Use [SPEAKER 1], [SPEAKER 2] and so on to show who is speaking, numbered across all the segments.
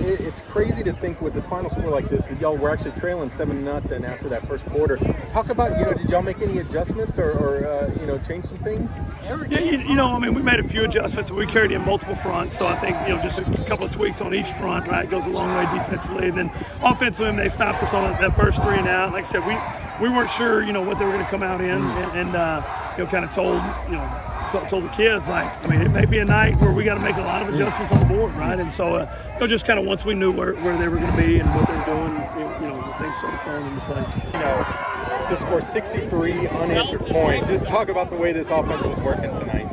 [SPEAKER 1] It's crazy to think with the final score like this that y'all were actually trailing 7-0 after that first quarter. Talk about, did y'all make any adjustments or change some things?
[SPEAKER 2] Yeah, we made a few adjustments. We carried in multiple fronts, so I think, just a couple of tweaks on each front, right, goes a long way defensively. And then offensively, they stopped us on that first 3 and out. Like I said, we weren't sure, what they were going to come out in, and kind of told the kids, it may be a night where we got to make a lot of adjustments on the board, right? And so, just kind of once we knew where they were going to be and what they were doing, things started falling into place.
[SPEAKER 1] To score 63 unanswered points, just talk about the way this offense was working tonight.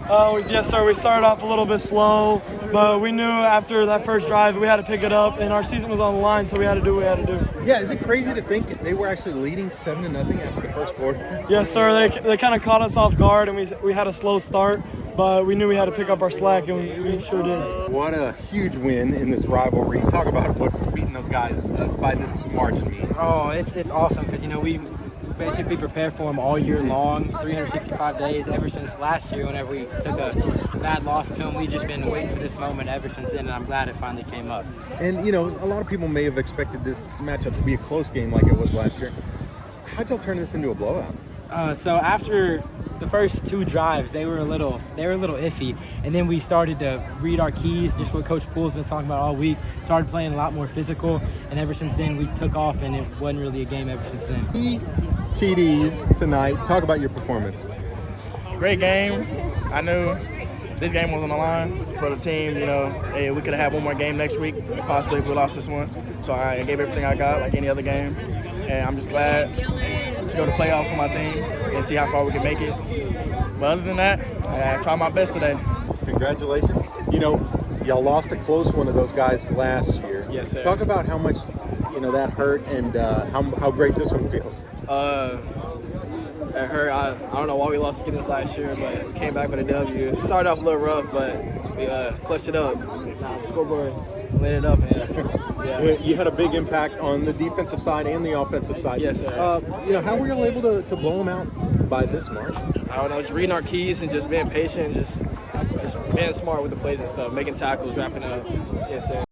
[SPEAKER 3] Yes, sir. We started off a little bit slow, but we knew after that first drive we had to pick it up, and our season was on the line, so we had to do what we had to do.
[SPEAKER 1] Yeah, is it crazy to think they were actually leading 7-0 after the first quarter?
[SPEAKER 3] Yes, sir. They kind of caught us off guard, and we had a slow start, but we knew we had to pick up our slack, and we sure did.
[SPEAKER 1] What a huge win in this rivalry. Talk about what beating those guys by this margin means.
[SPEAKER 4] Oh, it's awesome because, we basically prepared for them all year long, 365 days, ever since last year whenever we took a bad loss to them. We've just been waiting for this moment ever since then, and I'm glad it finally came up.
[SPEAKER 1] And, a lot of people may have expected this matchup to be a close game like it was last year. How'd y'all turn this into a blowout?
[SPEAKER 4] So after the first 2 drives, they were a little iffy, and then we started to read our keys, just what Coach Poole's been talking about all week. Started playing a lot more physical, and ever since then we took off, and it wasn't really a game ever since then.
[SPEAKER 1] TDs tonight. Talk about your performance.
[SPEAKER 5] Great game. I knew this game was on the line for the team. Hey, we could have had one more game next week, possibly if we lost this one. So I gave everything I got, like any other game, and I'm just glad to go to playoffs with my team and see how far we can make it. But other than that, I tried my best today.
[SPEAKER 1] Congratulations. Y'all lost a close one of those guys last year.
[SPEAKER 5] Yes, sir.
[SPEAKER 1] Talk about how much that hurt and how great this one feels.
[SPEAKER 6] It hurt. I don't know why we lost to Giddings last year, but we came back with a W. It started off a little rough, but we clutched it up. Scoreboard lit it up, and yeah.
[SPEAKER 1] You had a big impact on the defensive side and the offensive side.
[SPEAKER 6] Yes, sir.
[SPEAKER 1] How were you able to blow them out by this mark?
[SPEAKER 6] I don't know, just reading our keys and just being patient, just being smart with the plays and stuff, making tackles, wrapping up. Yes, sir.